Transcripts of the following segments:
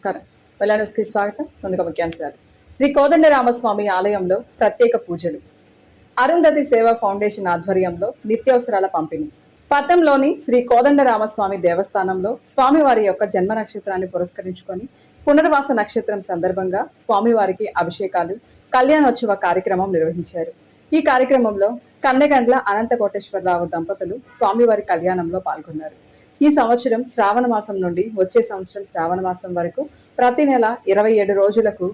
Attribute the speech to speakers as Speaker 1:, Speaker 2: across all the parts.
Speaker 1: నమస్కారం. వెల్లాన్యూస్కి స్వాగతం. ముందుగా ముఖ్యాంశాలు. శ్రీ కోదండరామస్వామి ఆలయంలో ప్రత్యేక పూజలు. అరుంధతి సేవా ఫౌండేషన్ ఆధ్వర్యంలో నిత్యావసరాల పంపిణీ. పట్టణంలోని శ్రీ కోదండరామస్వామి దేవస్థానంలో స్వామివారి యొక్క జన్మ నక్షత్రాన్ని పురస్కరించుకొని పునర్వాస నక్షత్రం సందర్భంగా స్వామివారికి అభిషేకాలు, కళ్యాణోత్సవ కార్యక్రమం నిర్వహించారు. ఈ కార్యక్రమంలో కన్నెగండ్ల అనంతకోటేశ్వరరావు దంపతులు స్వామివారి కళ్యాణంలో పాల్గొన్నారు. ఈ సంవత్సరం శ్రావణ మాసం నుండి వచ్చే సంవత్సరం శ్రావణ మాసం వరకు ప్రతి నెల 27 రోజులకు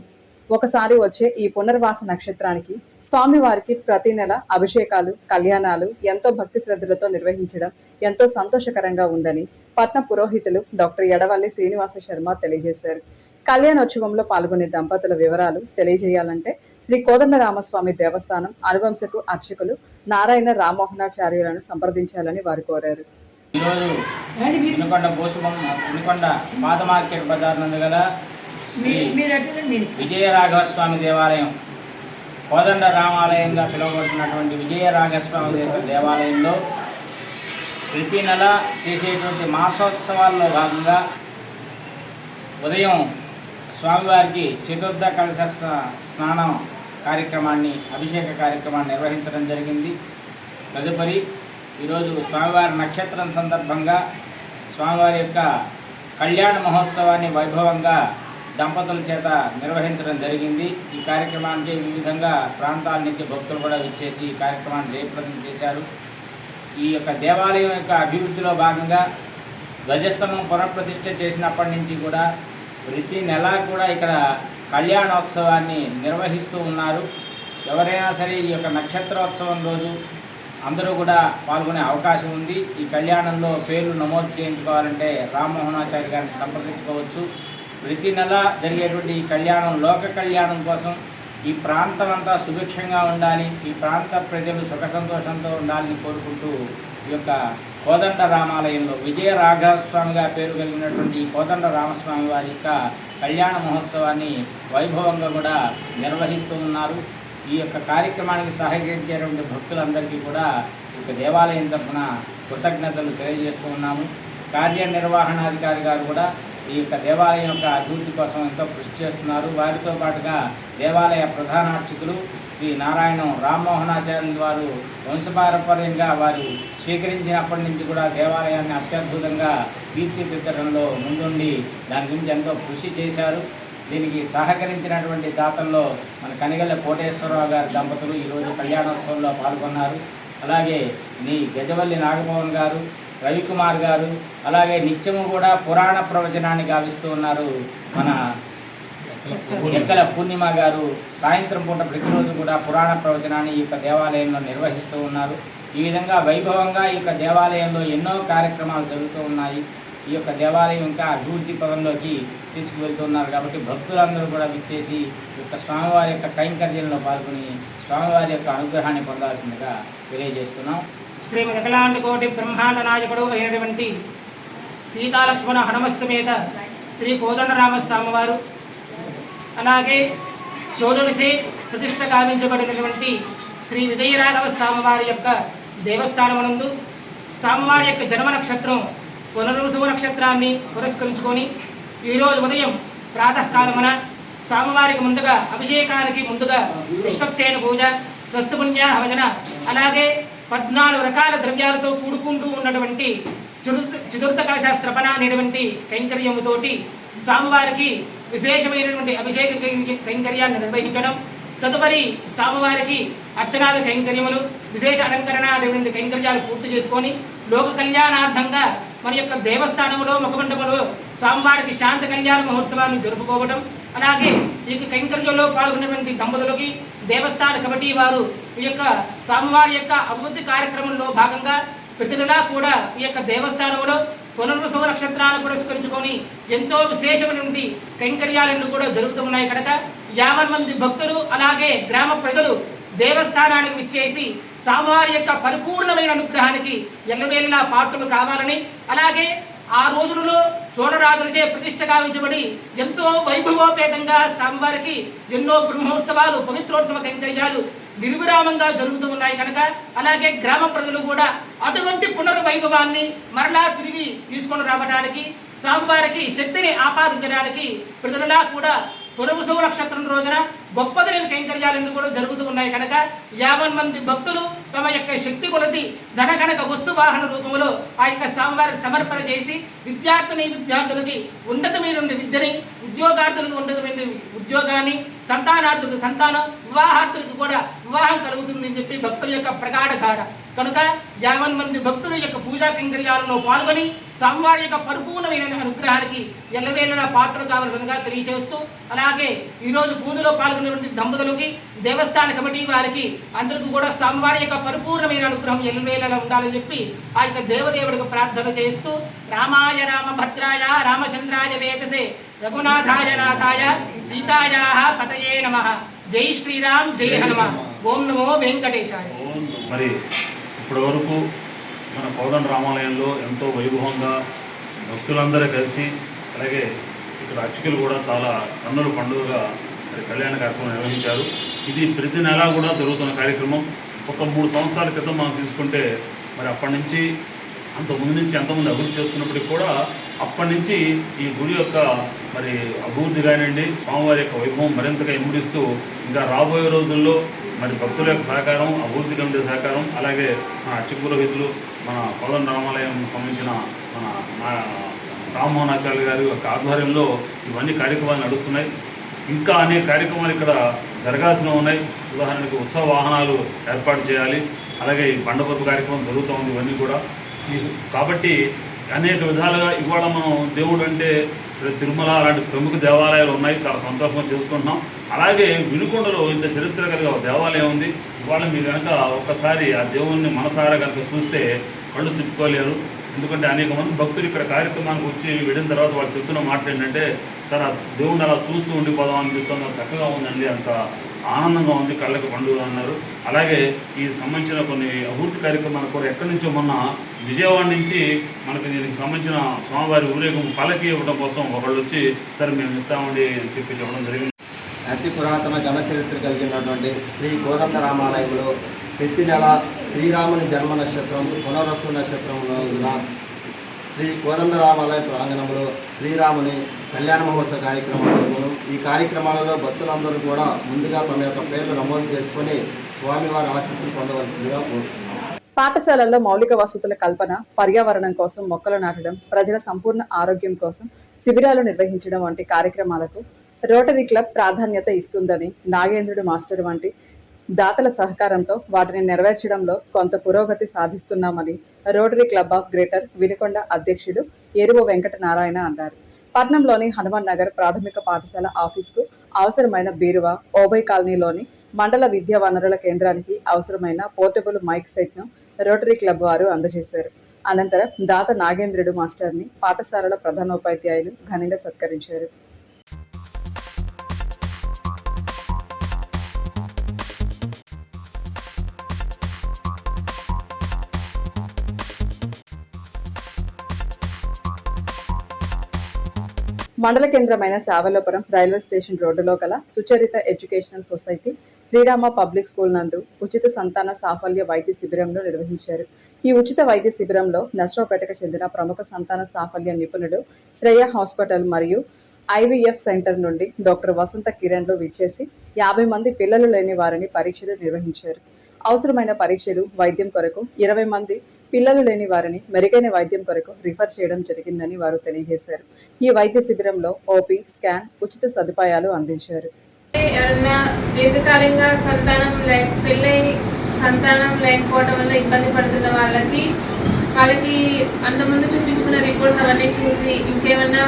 Speaker 1: ఒకసారి వచ్చే ఈ పునర్వాస నక్షత్రానికి స్వామివారికి ప్రతి నెల అభిషేకాలు, కళ్యాణాలు ఎంతో భక్తి శ్రద్ధలతో నిర్వహించడం ఎంతో సంతోషకరంగా ఉందని పట్న పురోహితులు డాక్టర్ ఎడవల్లి శ్రీనివాస శర్మ తెలియజేశారు. కళ్యాణోత్సవంలో పాల్గొనే దంపతుల వివరాలు తెలియజేయాలంటే శ్రీ కోదండరామస్వామి దేవస్థానం అనువంశకు అర్చకులు నారాయణ రామ్మోహనాచార్యులను సంప్రదించాలని వారు కోరారు.
Speaker 2: ఈరోజు వినుకొండ పాత మార్కెట్ బజార్ నందు గల శ్రీ విజయరాఘవస్వామి దేవాలయం, కోదండ రామాలయంగా పిలువబడుతున్నటువంటి విజయరాఘవస్వామి దేవాలయంలో ప్రతి నెల చేసేటువంటి మాసోత్సవాల్లో భాగంగా ఉదయం స్వామివారికి చతుర్థ కలశ స్నానం కార్యక్రమాన్ని, అభిషేక కార్యక్రమాన్ని నిర్వహించడం జరిగింది. తదుపరి ఈరోజు స్వామివారి నక్షత్రం సందర్భంగా స్వామివారి యొక్క కళ్యాణ మహోత్సవాన్ని వైభవంగా దంపతుల చేత నిర్వహించడం జరిగింది. ఈ కార్యక్రమానికి వివిధంగా ప్రాంతాల నుంచి భక్తులు కూడా విచ్చేసి ఈ కార్యక్రమాన్ని జయప్రదం చేశారు. ఈ యొక్క దేవాలయం యొక్క అభివృద్ధిలో భాగంగా ధ్వజస్తంభం పునఃప్రతిష్ఠ చేసినప్పటి నుంచి కూడా ప్రతి నెలా కూడా ఇక్కడ కళ్యాణోత్సవాన్ని నిర్వహిస్తూ ఉన్నారు. ఎవరైనా సరే ఈ యొక్క నక్షత్రోత్సవం రోజు అందరూ కూడా పాల్గొనే అవకాశం ఉంది. ఈ కళ్యాణంలో పేర్లు నమోదు చేయించుకోవాలంటే రామ్మోహనాచార్య గారిని సంప్రదించుకోవచ్చు. ప్రతి నెల జరిగేటువంటి ఈ కళ్యాణం లోక కళ్యాణం కోసం ఈ ప్రాంతం అంతా సుభిక్షంగా ఉండాలి, ఈ ప్రాంత ప్రజలు సుఖ సంతోషంతో ఉండాలని కోరుకుంటూ ఈ యొక్క కోదండ రామాలయంలో విజయ రాఘవస్వామిగా పేరు కలిగినటువంటి కోదండ రామస్వామి వారి యొక్క కళ్యాణ మహోత్సవాన్ని వైభవంగా కూడా నిర్వహిస్తూ ఉన్నారు. ఈ యొక్క కార్యక్రమానికి సహకరించేటువంటి భక్తులందరికీ కూడా ఒక దేవాలయం తరఫున కృతజ్ఞతలు తెలియజేస్తూ ఉన్నాము. కార్యనిర్వహణాధికారి గారు కూడా ఈ యొక్క దేవాలయం యొక్క అభివృద్ధి కోసం ఎంతో కృషి చేస్తున్నారు. వారితో పాటుగా దేవాలయ ప్రధానార్చకులు శ్రీ నారాయణ రామ్మోహనాచార్యులు వారు వంశపారంపర్యంగా వారు స్వీకరించినప్పటి నుంచి కూడా దేవాలయాన్ని అత్యద్భుతంగా తీర్చిదిద్దడంలో ముందుండి దాని గురించి ఎంతో కృషి చేశారు. దీనికి సహకరించినటువంటి దాతల్లో మన కనిగల్ల కోటేశ్వరరావు గారి దంపతులు ఈరోజు కళ్యాణోత్సవంలో పాల్గొన్నారు. అలాగే గజవల్లి నాగమోహన్ గారు, రవికుమార్ గారు, అలాగే నిత్యము కూడా పురాణ ప్రవచనాన్ని గావిస్తూ ఉన్నారు మన ఎక్కల పూర్ణిమ గారు. సాయంత్రం పూట ప్రతిరోజు కూడా పురాణ ప్రవచనాన్ని ఈ యొక్క దేవాలయంలో నిర్వహిస్తూ ఉన్నారు. ఈ విధంగా వైభవంగా ఈ యొక్క దేవాలయంలో ఎన్నో కార్యక్రమాలు జరుగుతూ ఉన్నాయి. ఈ యొక్క దేవాలయం ఇంకా అభివృద్ధి పదంలోకి తీసుకువెళ్తున్నారు. కాబట్టి భక్తులందరూ కూడా విచ్చేసి ఈ యొక్క స్వామివారి యొక్క కైంకర్యంలో పాల్గొని స్వామివారి యొక్క అనుగ్రహాన్ని పొందాల్సిందిగా తెలియజేస్తున్నాం.
Speaker 3: శ్రీ వికలాండ కోటి బ్రహ్మాండ నాయకుడు అయినటువంటి సీతాలక్ష్మణ హనుమస్తమేత శ్రీ కోదండరామస్వామి వారు, అలాగే శోధునిచే ప్రతిష్ట గావించబడినటువంటి శ్రీ విజయరాఘవ స్వామివారి యొక్క దేవస్థానమునందు స్వామివారి యొక్క జన్మ నక్షత్రం పునరుసవ నక్షత్రాన్ని పురస్కరించుకొని ఈరోజు ఉదయం ప్రాతకాలమున స్వామివారికి ముందుగా అభిషేకానికి ముందుగా విశ్వక్సేన పూజ, స్వస్థపుణ్య భజన, అలాగే 14 రకాల ద్రవ్యాలతో కూడుకుంటూ ఉన్నటువంటి చతుర్థ కలశాస్త్రపణ అనేటువంటి కైంకర్యముతోటి స్వామివారికి విశేషమైనటువంటి అభిషేక కైంకర్యాన్ని నిర్వహించడం, తదుపరి స్వామివారికి అర్చనాది కైంకర్యములు, విశేష అలంకరణ అనేటువంటి కైంకర్యాలు పూర్తి చేసుకొని లోక కళ్యాణార్థంగా మన యొక్క దేవస్థానంలో ముఖమండపంలో స్వామివారికి శాంత కళ్యాణ మహోత్సవాన్ని జరుపుకోవడం, అలాగే ఈ కైంకర్యంలో పాల్గొన్నటువంటి దంపతులకి దేవస్థాన కమిటీ వారు ఈ యొక్క స్వామివారి యొక్క అభివృద్ధి కార్యక్రమంలో భాగంగా ప్రతి నెలా కూడా ఈ యొక్క దేవస్థానంలో పునర్వసవ నక్షత్రాలను పురస్కరించుకొని ఎంతో విశేషమైనటువంటి కైంకర్యాలను కూడా జరుగుతున్నాయి కనుక 50 మంది భక్తులు అలాగే గ్రామ ప్రజలు దేవస్థానానికి విచ్చేసి స్వామివారి యొక్క పరిపూర్ణమైన అనుగ్రహానికి ఎల్లవేళలా పాత్రలు కావాలని, అలాగే ఆ రోజులలో చోళరాజులచే ప్రతిష్ట గావించబడి ఎంతో వైభవోపేతంగా స్వామివారికి ఎన్నో బ్రహ్మోత్సవాలు, పవిత్రోత్సవ కైంకర్యాలు నిర్విరామంగా జరుగుతూ ఉన్నాయి కనుక అలాగే గ్రామ ప్రజలు కూడా అటువంటి పునర్వైభవాన్ని మరలా తిరిగి తీసుకొని రావడానికి స్వామివారికి శక్తిని ఆపాదించడానికి ప్రజలలా కూడా పునరుసు నక్షత్రం రోజున గొప్పదైన కైంకర్యాలన్నీ కూడా జరుగుతూ ఉన్నాయి కనుక 50 మంది భక్తులు తమ యొక్క శక్తి కొలది ధనగణక వస్తు వాహన రూపంలో ఆ యొక్క స్వామివారికి సమర్పణ చేసి విద్యార్థులకి ఉన్నతమైన విద్యని, ఉద్యోగార్థులకు ఉన్నతమైన ఉద్యోగాన్ని, సంతానార్థులకు సంతానం, వివాహార్థులకు కూడా వివాహం కలుగుతుందని చెప్పి భక్తుల యొక్క ప్రగాఢ గాఢ కనుక 50 మంది భక్తుల యొక్క పూజా కైంకర్యాలలో పాల్గొని స్వామివారి యొక్క పరిపూర్ణమైన అనుగ్రహానికి ఎల్లవేళలా పాత్రలు కావలసిందిగా తెలియజేస్తూ, అలాగే ఈరోజు పూజలో పాల్గొన్నటువంటి దంపతులకి, దేవస్థాన కమిటీ వారికి అందరికీ కూడా స్వామివారి యొక్క పరిపూర్ణమైన అనుగ్రహం ఎల్లవేళలా ఉండాలని చెప్పి ఆ యొక్క దేవదేవుడికి ప్రార్థన చేస్తూ, రామాయ రామభద్రాయ రామచంద్రాయ వేదసే రఘునాథాయ నాథాయ సీతాయా పతయే నమః. జై శ్రీరామ్, జై హనుమాన్. ఓం నమో వెంకటేశాయ.
Speaker 4: మరి ఇప్పటి వరకు మన కోదండ రామాలయంలో ఎంతో వైభవంగా భక్తులందరూ కలిసి, అలాగే ఇక్కడ అర్చకులు కూడా చాలా కన్నుల పండుగగా మరి కళ్యాణ కార్యక్రమం నిర్వహించారు. ఇది ప్రతి నెలా కూడా జరుగుతున్న కార్యక్రమం. ఒక 3 సంవత్సరాల క్రితం మనం తీసుకుంటే మరి అప్పటి నుంచి అంతకుముందు నుంచి ఎంతమంది అభివృద్ధి చేస్తున్నప్పటికీ కూడా అప్పటి నుంచి ఈ గుడి యొక్క మరి అభివృద్ధి కానివ్వండి, స్వామివారి యొక్క వైభవం మరింతగా ఇమ్మడిస్తూ ఇంకా రాబోయే రోజుల్లో మరి భక్తుల యొక్క సహకారం, అభివృద్ధి కమిటీ సహకారం, అలాగే మన అర్చక పురోహితులు, మన కోదండ రామాలయం సంబంధించిన మన రామ్మోహనాచార్య గారి యొక్క ఆధ్వర్యంలో ఇవన్నీ కార్యక్రమాలు నడుస్తున్నాయి. ఇంకా అనేక కార్యక్రమాలు ఇక్కడ జరగాల్సిన ఉన్నాయి. ఉదాహరణకు ఉత్సవ వాహనాలు ఏర్పాటు చేయాలి, అలాగే ఈ బండపరుపు కార్యక్రమం జరుగుతూ ఉంది. ఇవన్నీ కూడా కాబట్టి అనేక విధాలుగా ఇవాళ మనం దేవుడు అంటే తిరుమల అలాంటి ప్రముఖ దేవాలయాలు ఉన్నాయి, చాలా సంతోషంగా చేసుకుంటున్నాం. అలాగే వినుకొండలో ఇంత చరిత్ర కలిగిన ఒక దేవాలయం ఉంది. ఇవాళ మీరు కనుక ఒక్కసారి ఆ దేవుణ్ణి మనసారా కనుక చూస్తే కళ్ళు తిప్పుకోలేరు. ఎందుకంటే అనేక మంది భక్తులు ఇక్కడ కార్యక్రమానికి వచ్చి వెళ్ళిన తర్వాత వాళ్ళు చెప్తున్న మాట ఏంటంటే, సార్ ఆ దేవుణ్ణి అలా చూస్తూ ఉండిపోదాం అనిపిస్తుంది, అది చక్కగా ఉందండి, అంత ఆనందంగా ఉంది, కళ్ళకి పండుగ అన్నారు. అలాగే ఈ సంబంధించిన కొన్ని అభివృద్ధి కార్యక్రమాలు కూడా ఎక్కడి నుంచో మొన్న విజయవాడ నుంచి మనకి దీనికి సంబంధించిన స్వామివారి ఊరేగింపు పల్లకి ఇవ్వడం కోసం ఒకళ్ళు వచ్చి సరే మేము ఇస్తామండి అని చెప్పి చెప్పడం జరిగింది.
Speaker 5: అతి పురాతన జన చరిత్ర కలిగినటువంటి శ్రీ కోదండ రామాలయంలో ప్రతి నెల శ్రీరాముని జన్మ నక్షత్రం పునరసు నక్షత్రంలో ఉన్న శ్రీ కోదండ రామాలయ ప్రాంగణంలో శ్రీరాముని కళ్యాణ మహోత్సవ కార్యక్రమాలను ఈ కార్యక్రమాలలో భక్తులందరూ కూడా ముందుగా తమ యొక్క పేర్లు నమోదు చేసుకొని స్వామివారి ఆశీస్సులు పొందవలసిందిగా కోరుతున్నాం.
Speaker 1: పాఠశాలల్లో మౌలిక వసతుల కల్పన, పర్యావరణం కోసం మొక్కలు నాటడం, ప్రజల సంపూర్ణ ఆరోగ్యం కోసం శిబిరాలు నిర్వహించడం వంటి కార్యక్రమాలకు రోటరీ క్లబ్ ప్రాధాన్యత ఇస్తుందని, నాగేంద్రుడు మాస్టర్ వంటి దాతల సహకారంతో వాటిని నెరవేర్చడంలో కొంత పురోగతి సాధిస్తున్నామని Rotary Club of Greater Vinukonda అధ్యక్షుడు ఎరువు వెంకట నారాయణ అన్నారు. పట్నంలోని హనుమాన్ నగర్ ప్రాథమిక పాఠశాల ఆఫీసుకు అవసరమైన బీరువా, ఓబై కాలనీలోని మండల విద్యా వనరుల కేంద్రానికి అవసరమైన పోర్టబుల్ మైక్ సెట్ను రోటరీ క్లబ్ వారు అందజేశారు. అనంతరం దాత నాగేంద్రుడు మాస్టర్ని పాఠశాలల ప్రధానోపాధ్యాయులు ఘనంగా సత్కరించారు. మండల కేంద్రమైన శావలోపురం రైల్వే స్టేషన్ రోడ్డులో గల Sucharita educational society Srirama public school నందు ఉచిత సంతాన సాఫల్య వైద్య శిబిరంను నిర్వహించారు. ఈ ఉచిత వైద్య శిబిరంలో నర్సరావుపేటకు చెందిన ప్రముఖ సంతాన సాఫల్య నిపుణుడు శ్రేయ హాస్పిటల్ మరియు IVF సెంటర్ నుండి డాక్టర్ వసంత కిరణ్లు విచ్చేసి 50 మంది పిల్లలు లేని వారిని పరీక్షలు నిర్వహించారు. అవసరమైన పరీక్షలు, వైద్యం కొరకు 20 మంది పిల్లలు లేని వారిని మెరుగైన వైద్యం కొరకు రిఫర్ చేయడం జరిగిందని వారు తెలియజేశారు. ఈ వైద్య శిబిరంలో ఓపీ, స్కాన్, ఉచిత సదుపాయాలు అందించారు.
Speaker 6: దీర్ఘకాలంగా సంతానం లేకపోవడం వల్ల ఇబ్బంది పడుతున్న వాళ్ళకి అంతకుముందు చూపించుకున్న రిపోర్ట్స్ అవన్నీ చూసి ఇంకేమన్నా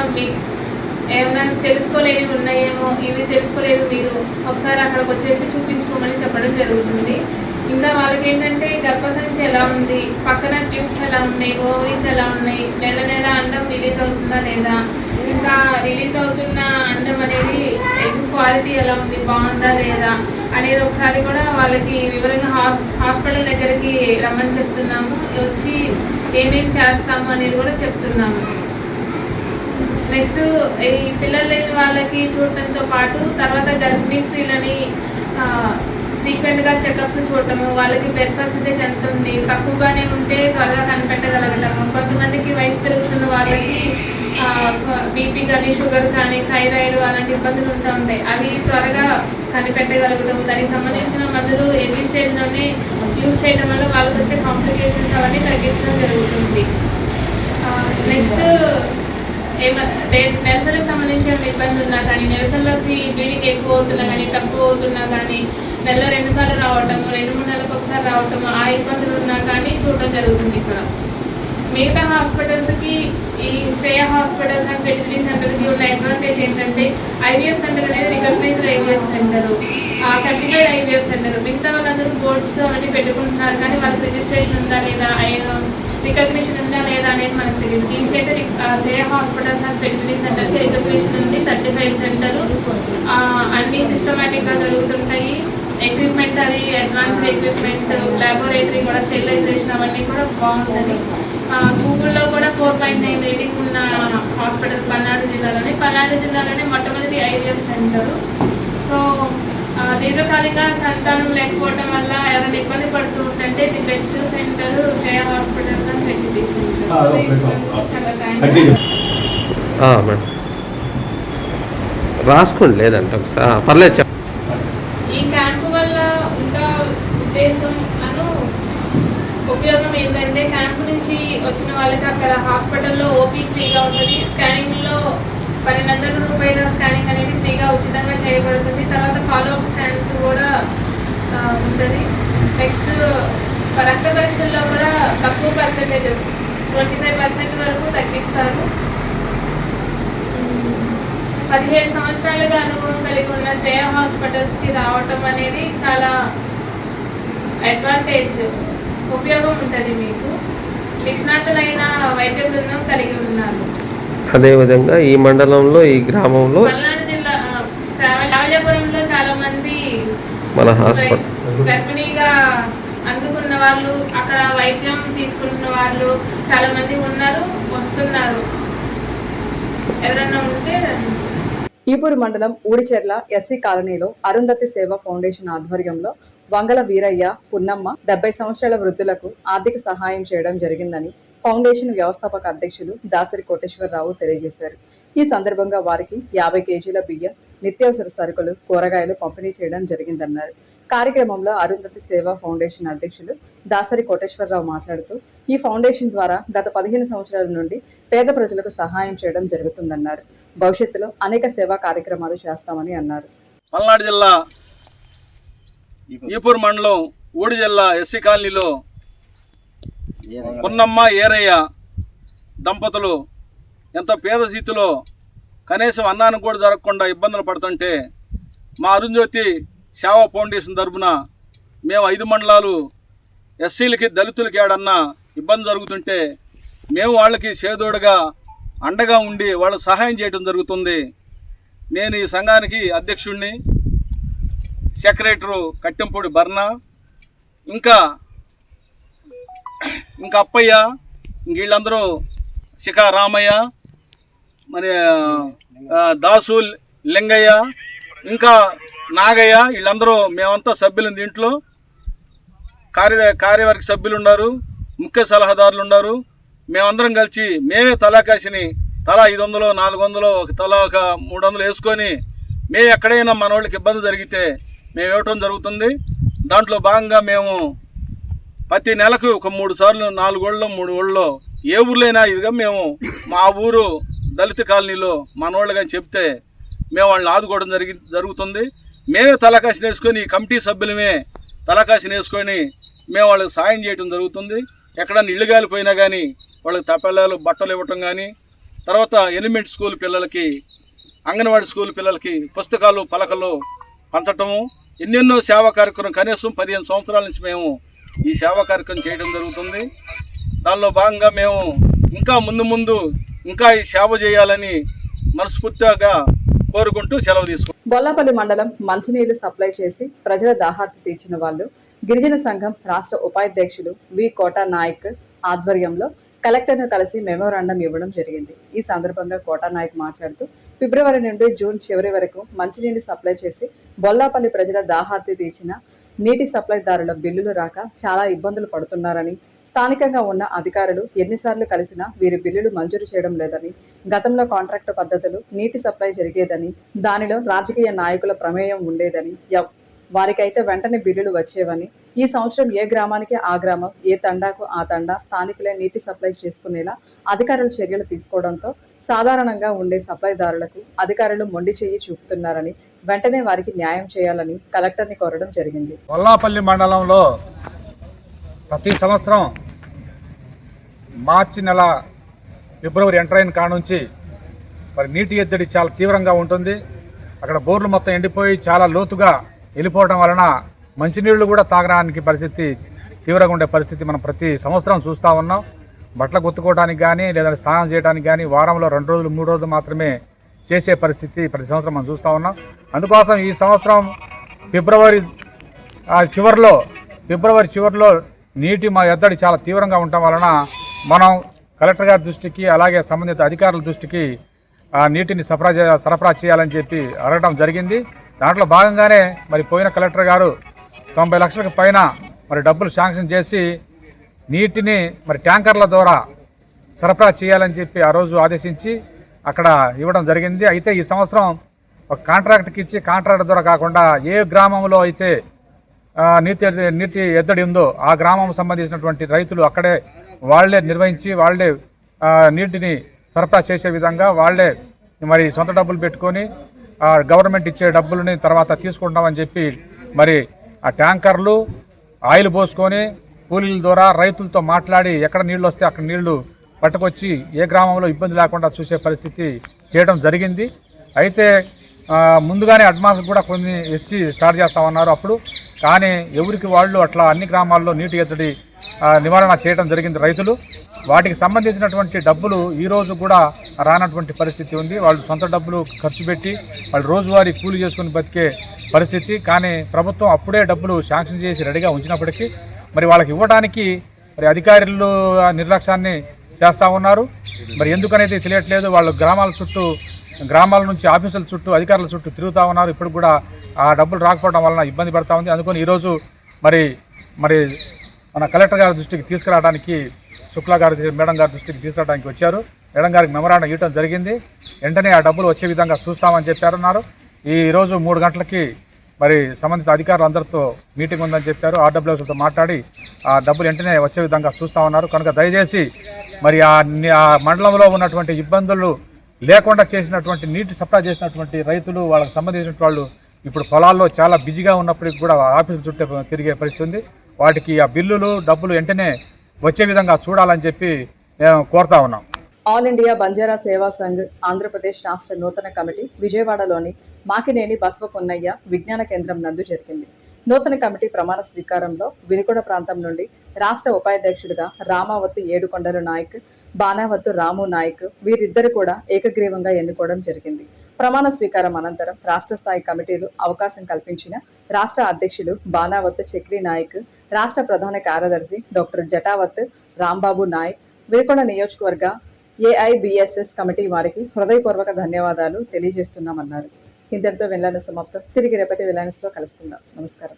Speaker 6: ఏమైనా తెలుసుకోలేనివి ఉన్నాయేమో, ఇవి తెలుసుకోలేదు మీరు ఒకసారి అక్కడికి వచ్చేసి చూపించుకోమని చెప్పడం జరుగుతుంది. ఇంకా వాళ్ళకి ఏంటంటే గర్భసంచి ఎలా ఉంది, పక్కన ట్యూబ్స్ ఎలా ఉన్నాయి, ఓవరీస్ ఎలా ఉన్నాయి, నెల నెల అండం రిలీజ్ అవుతుందా లేదా, ఇంకా రిలీజ్ అవుతున్న అండం అనేది ఎగ్ క్వాలిటీ ఎలా ఉంది, బాగుందా లేదా అనేది ఒకసారి కూడా వాళ్ళకి వివరంగా హాస్పిటల్ దగ్గరికి రమ్మని చెప్తున్నాము. వచ్చి ఏమేమి చేస్తాము అనేది కూడా చెప్తున్నాము. నెక్స్ట్ ఈ పిల్లలు లేని వాళ్ళకి చూడటంతో పాటు తర్వాత గర్భిణీ స్త్రీలని ఫ్రీక్వెంట్గా చెకప్స్ చూడటము, వాళ్ళకి బెడ్ పర్సెంటేజ్ ఎంత ఉంది, తక్కువగానే ఉంటే త్వరగా కనిపెట్టగలగటము, కొంతమందికి వయసు పెరుగుతున్న వాళ్ళకి బీపీ కానీ షుగర్ కానీ థైరాయిడ్ అలాంటి ఇబ్బందులు ఉంటూ ఉంటాయి. అవి త్వరగా కనిపెట్టగలగడం, దానికి సంబంధించిన మందులు ఎర్లీ స్టేజ్లోనే యూజ్ చేయడం వల్ల వాళ్ళకి వచ్చే కాంప్లికేషన్స్ అవన్నీ తగ్గించడం జరుగుతుంది. నెక్స్ట్ నెలసలకు సంబంధించిన ఇబ్బంది ఉన్నా కానీ, నెలసల్లోకి బ్లీడింగ్ ఎక్కువ అవుతున్నా కానీ, తక్కువ అవుతున్నా కానీ, నెలలో 2 సార్లు రావటము, 2-3 నెలలకు ఒకసారి రావటము, ఆ ఇబ్బందులు ఉన్నా కానీ చూడడం జరుగుతుంది. ఇక్కడ మిగతా హాస్పిటల్స్కి ఈ శ్రేయ హాస్పిటల్స్ అండ్ ఫెర్టిలిటీ సెంటర్కి ఉన్న అడ్వాంటేజ్ ఏంటంటే ఐవీఎఫ్ సెంటర్ అనేది recognised IVF centre, certified IVF centre. మిగతా వాళ్ళందరూ బోర్డ్స్ అవన్నీ పెట్టుకుంటున్నారు కానీ వాళ్ళకి రిజిస్ట్రేషన్ ఉందా లేదా, రికగ్నిషన్ ఉందా లేదా అనేది మనకు తెలియదు. దీనికైతే శ్రేయ హాస్పిటల్స్ అండ్ ఫెర్టిలిటీ సెంటర్కి రికగ్నిషన్ ఉంది, సర్టిఫైడ్ సెంటర్, అన్నీ సిస్టమేటిక్గా జరుగుతుంటాయి. ఎక్విప్మెంట్ అది అడ్వాన్స్డ్ ఎక్విప్మెంట్, ల్యాబొరేటరీ కూడా, స్టెరిలైజేషన్ అవన్నీ కూడా బాగుంటుంది. గూగుల్లో కూడా 4.9 రేటింగ్ ఉన్న హాస్పిటల్ పల్నాడు జిల్లాలోనే మొట్టమొదటి ఐవీఎఫ్ సెంటర్. సో దీర్ఘకాలిక సంతానం లేకపోవడం వల్ల ఎవరైనా ఇబ్బంది పడుతూ ఉంటే the best centre Shreya hospitals and fertility centre.
Speaker 7: Madam రాసుకోండి, లేదంటే ఒకసారి పర్లేదు.
Speaker 6: ఈ క్యాంపు వల్ల ఇంకా ఉద్దేశం ఉపయోగం ఏంటంటే, క్యాంపు నుంచి వచ్చిన వాళ్ళకి అక్కడ హాస్పిటల్లో ఓపీ ఫ్రీగా ఉంటుంది. స్కానింగ్లో 1200 రూపాయల స్కానింగ్ అనేది ఫ్రీగా ఉచితంగా చేయబడుతుంది. తర్వాత ఫాలోఅప్ స్కాన్స్ కూడా ఉంటుంది. నెక్స్ట్ రక్త పరీక్షల్లో కూడా తక్కువ పర్సెంటేజ్ 25% వరకు తగ్గిస్తారు. 17 సంవత్సరాలుగా అనుభవం కలిగి ఉన్న శ్రేయ హాస్పిటల్స్కి రావటం అనేది చాలా అడ్వాంటేజ్, ఉపయోగం ఉంటుంది. మీకు నిష్ణాతులైన వైద్య బృందం కలిగి ఉన్నారు.
Speaker 7: అదేవిధంగా ఈ మండలంలో, ఈ గ్రామంలో,
Speaker 6: పల్నాడు జిల్లా రావజాపురంలో చాలా మంది
Speaker 7: మన హాస్పిటల్
Speaker 6: గర్భిణీగా అందుకున్న వాళ్ళు, అక్కడ వైద్యం తీసుకుంటున్న వాళ్ళు చాలా మంది ఉన్నారు, వస్తున్నారు. ఎవరైనా ఉంటే
Speaker 1: ఈపూరు మండలం ఊడిచెర్ల ఎస్సీ కాలనీలో అరుంధతి సేవ ఫౌండేషన్ ఆధ్వర్యంలో వంగల వీరయ్య, పున్నమ్మ 70 సంవత్సరాల వృద్ధులకు ఆర్థిక సహాయం చేయడం జరిగిందని ఫౌండేషన్ వ్యవస్థాపక అధ్యక్షులు దాసరి కోటేశ్వరరావు తెలియజేశారు. ఈ సందర్భంగా వారికి 50 కేజీల బియ్యం, నిత్యావసర సరుకులు, కూరగాయలు పంపిణీ చేయడం జరిగిందన్నారు. కార్యక్రమంలో అరుంధతి సేవా ఫౌండేషన్ అధ్యక్షులు దాసరి కోటేశ్వరరావు మాట్లాడుతూ, ఈ ఫౌండేషన్ ద్వారా గత 15 సంవత్సరాల నుండి పేద ప్రజలకు సహాయం చేయడం జరుగుతుందన్నారు. భవిష్యత్తులో అనేక సేవా కార్యక్రమాలు చేస్తామని అన్నారు.
Speaker 8: పల్నాడు జిల్లా ఈపూరు మండలం ఊడిచెర్ల ఎస్సీ కాలనీలో పున్నమ్మ, ఏరయ్య దంపతులు ఎంతో పేద స్థితిలో కనీసం అన్నానికి కూడా జరగకుండా ఇబ్బందులు పడుతుంటే, మా అరుంజ్యోతి సేవా ఫౌండేషన్ తరపున మేము 5 మండలాలు ఎస్సీలకి, దళితులకి ఏడన్నా ఇబ్బంది జరుగుతుంటే మేము వాళ్ళకి చేదోడుగా అండగా ఉండి వాళ్ళకి సహాయం చేయడం జరుగుతుంది. నేను ఈ సంఘానికి అధ్యక్షుడిని, సెక్రటరు కట్టెంపూడి బర్ణ, ఇంకా అప్పయ్య, వీళ్ళందరూ శిఖా రామయ్య, మరి దాసు లింగయ్య, ఇంకా నాగయ్య, వీళ్ళందరూ మేమంతా సభ్యులు. దీంట్లో కార్యవర్గ సభ్యులు ఉన్నారు, ముఖ్య సలహాదారులు ఉన్నారు. మేమందరం కలిసి మేమే తలాకాసిని తలా 500, 400, ఒక తలా ఒక 300 వేసుకొని మేము ఎక్కడైనా మన వాళ్ళకి ఇబ్బంది జరిగితే మేము ఇవ్వటం జరుగుతుంది. దాంట్లో భాగంగా మేము ప్రతి నెలకు ఒక 3 సార్లు 4 ఊళ్ళో 3 ఊళ్ళో ఏ ఊర్లైనా ఇదిగా మేము మా ఊరు దళిత కాలనీలో మన వాళ్ళు కానీ చెప్తే మేము వాళ్ళని ఆదుకోవడం జరుగుతుంది. మేమే తలకాసిని వేసుకొని, ఈ కమిటీ సభ్యులమే తలకాసిని వేసుకొని మేము వాళ్ళకి సాయం చేయడం జరుగుతుంది. ఎక్కడన్నా ఇళ్ళు గాలిపోయినా కానీ వాళ్ళకి తప్పేళ్ళు బట్టలు ఇవ్వటం కానీ, తర్వాత ఎలిమెంట్ స్కూల్ పిల్లలకి, అంగన్వాడీ స్కూల్ పిల్లలకి పుస్తకాలు, పలకలు పంచటము, ఎన్నెన్నో సేవా కార్యక్రమం కనీసం 15 సంవత్సరాల నుంచి మేము ఈ సేవా కార్యక్రమం చేయడం జరుగుతుంది. దానిలో భాగంగా మేము ఇంకా ముందు ఇంకా ఈ సేవ చేయాలని మనస్ఫూర్తిగా కోరుకుంటూ సెలవు తీసుకుంటాం.
Speaker 1: బొల్లపల్లి మండలం మంచినీళ్లు సప్లై చేసి ప్రజల దాహార్తి తీర్చిన వాళ్ళు గిరిజన సంఘం రాష్ట్ర ఉపాధ్యక్షులు వి కోటా నాయక్ ఆధ్వర్యంలో కలెక్టర్ను కలిసి మెమోరాండం ఇవ్వడం జరిగింది. ఈ సందర్భంగా కోటా నాయక్ మాట్లాడుతూ, ఫిబ్రవరి నుండి జూన్ చివరి వరకు మంచినీళ్లు సప్లై చేసి బొల్లాపల్లి ప్రజల దాహార్తి తీర్చిన నీటి సప్లైదారుల బిల్లులు రాక చాలా ఇబ్బందులు పడుతున్నారని, స్థానికంగా ఉన్న అధికారులు ఎన్నిసార్లు కలిసినా వీరి బిల్లులు మంజూరు చేయడం లేదని, గతంలో కాంట్రాక్టు పద్ధతులు నీటి సప్లై జరిగేదని, దానిలో రాజకీయ నాయకుల ప్రమేయం ఉండేదని, వారికైతే వెంటనే బిల్లులు వచ్చేవని, ఈ సంవత్సరం ఏ గ్రామానికి ఆ గ్రామం, ఏ తండాకు ఆ తండా స్థానికులే నీటి సప్లై చేసుకునేలా అధికారులు చర్యలు తీసుకోవడంతో సాధారణంగా ఉండే సప్లైదారులకు అధికారులు మొండి చెయ్యి చూపుతున్నారని, వెంటనే వారికి న్యాయం చేయాలని కలెక్టర్ని కోరడం జరిగింది.
Speaker 9: వల్లాపల్లి మండలంలో ప్రతి సంవత్సరం మార్చి నెల ఫిబ్రవరి ఎంటర్ అయిన కాడ నుంచి మరి నీటి ఎద్దడి చాలా తీవ్రంగా ఉంటుంది. అక్కడ బోర్లు మొత్తం ఎండిపోయి చాలా లోతుగా వెళ్ళిపోవడం వలన మంచినీళ్లు కూడా తాగడానికి పరిస్థితి తీవ్రంగా ఉండే పరిస్థితి మనం ప్రతి సంవత్సరం చూస్తూ ఉన్నాం. బట్టలు గుత్తుకోవడానికి కానీ లేదంటే స్నానం చేయడానికి కానీ వారంలో 2 రోజులు 3 రోజులు మాత్రమే చేసే పరిస్థితి ప్రతి సంవత్సరం మనం చూస్తూ ఉన్నాం. అందుకోసం ఈ సంవత్సరం ఫిబ్రవరి చివరిలో నీటి ఎద్దడి చాలా తీవ్రంగా ఉండటం వలన మనం కలెక్టర్ గారి దృష్టికి అలాగే సంబంధిత అధికారుల దృష్టికి నీటిని సరఫరా చేయాలని చెప్పి అడగడం జరిగింది. దాంట్లో భాగంగానే మరి పోయిన కలెక్టర్ గారు 90 లక్షలకు పైన మరి డబ్బులు శాంక్షన్ చేసి నీటిని మరి ట్యాంకర్ల ద్వారా సరఫరా చేయాలని చెప్పి ఆ రోజు ఆదేశించి అక్కడ ఇవ్వడం జరిగింది. అయితే ఈ సంవత్సరం ఒక కాంట్రాక్ట్కి ఇచ్చి కాంట్రాక్ట్ ద్వారా కాకుండా ఏ గ్రామంలో అయితే నీటి ఎద్దడి ఉందో ఆ గ్రామం సంబంధించినటువంటి రైతులు అక్కడే వాళ్లే నిర్వహించి వాళ్లే నీటిని సరఫరా చేసే విధంగా వాళ్లే మరి సొంత డబ్బులు పెట్టుకొని గవర్నమెంట్ ఇచ్చే డబ్బులని తర్వాత తీసుకుంటామని చెప్పి మరి ఆ ట్యాంకర్లు ఆయిల్ పోసుకొని కూలీల ద్వారా రైతులతో మాట్లాడి ఎక్కడ నీళ్లు వస్తే అక్కడ నీళ్లు పట్టుకొచ్చి ఏ గ్రామంలో ఇబ్బంది లేకుండా చూసే పరిస్థితి చేయడం జరిగింది. అయితే ముందుగానే అడ్వాన్స్ కూడా కొన్ని ఇచ్చి స్టార్ట్ చేస్తామన్నారు అప్పుడు. కానీ ఎవరికి వాళ్ళు అట్లా అన్ని గ్రామాల్లో నీటి ఎద్దడి నివారణ చేయడం జరిగింది రైతులు. వాటికి సంబంధించినటువంటి డబ్బులు ఈరోజు కూడా రానటువంటి పరిస్థితి ఉంది. వాళ్ళు సొంత డబ్బులు ఖర్చు పెట్టి వాళ్ళు రోజువారీ కూలి చేసుకుని బతికే పరిస్థితి. కానీ ప్రభుత్వం అప్పుడే డబ్బులు శాంక్షన్ చేసి రెడీగా ఉంచినప్పటికీ మరి వాళ్ళకి ఇవ్వడానికి మరి అధికారులు నిర్లక్ష్యాన్ని చేస్తూ ఉన్నారు. మరి ఎందుకనేది తెలియట్లేదు. వాళ్ళు గ్రామాల నుంచి ఆఫీసుల చుట్టూ అధికారుల చుట్టూ తిరుగుతూ ఉన్నారు. ఇప్పుడు కూడా ఆ డబ్బులు రాకపోవడం వలన ఇబ్బంది పడతా ఉంది. అందుకని ఈరోజు మరి మన కలెక్టర్ గారి దృష్టికి తీసుకురావడానికి మేడం గారి దృష్టికి తీసుకురావడానికి వచ్చారు. మేడం గారికి మెమరాండం ఇవ్వడం జరిగింది. వెంటనే ఆ డబ్బులు వచ్చే విధంగా చూస్తామని చెప్పారన్నారు. ఈరోజు 3 గంటలకి మరి సంబంధిత అధికారులందరితో మీటింగ్ ఉందని చెప్పారు. ఆర్డబ్ల్యూఎస్తో మాట్లాడి ఆ డబ్బులు వెంటనే వచ్చే విధంగా చూస్తామన్నారు. కనుక దయచేసి మరి ఆ మండలంలో ఉన్నటువంటి ఇబ్బందులు లేకుండా చేసినటువంటి నీటి సప్లై చేసినటువంటి రైతులు వాళ్ళకి సంబంధించిన వాళ్ళు ఇప్పుడు పొలాల్లో చాలా బిజీగా ఉన్నప్పటికీ కూడా ఆఫీసుల చుట్టూ తిరిగే పరిస్థితి ఉంది. వాటికి ఆ బిల్లులు డబ్బులు వెంటనే వచ్చే విధంగా చూడాలని చెప్పి మేము కోరుతా ఉన్నాం.
Speaker 1: ఆల్ ఇండియా బంజారా సేవా సంఘ్ ఆంధ్రప్రదేశ్ రాష్ట్ర నూతన కమిటీ విజయవాడలోని మాకినేని బసవపున్నయ్య విజ్ఞాన కేంద్రం నందు జరిగింది. నూతన కమిటీ ప్రమాణ స్వీకారంలో వినుకొండ ప్రాంతం నుండి రాష్ట్ర ఉపాధ్యక్షుడిగా రామావత్తు ఏడుకొండలు నాయక్, బాణావత్తు రాము నాయక్ వీరిద్దరు కూడా ఏకగ్రీవంగా ఎన్నుకోవడం జరిగింది. ప్రమాణ స్వీకారం అనంతరం రాష్ట్ర స్థాయి కమిటీలు అవకాశం కల్పించిన రాష్ట్ర అధ్యక్షులు బాణావత్తు చక్రి నాయక్, రాష్ట్ర ప్రధాన కార్యదర్శి డాక్టర్ జటావత్ రాంబాబు నాయక్, వినుకొండ నియోజకవర్గ ఏఐబిఎస్ఎస్ కమిటీ వారికి హృదయపూర్వక ధన్యవాదాలు తెలియజేస్తున్నామన్నారు. ఇంతటితో వెళ్లాలని సమాప్తం. తిరిగి రేపటి వెళ్లానిస్లో కలుసుకుందాం. నమస్కారం.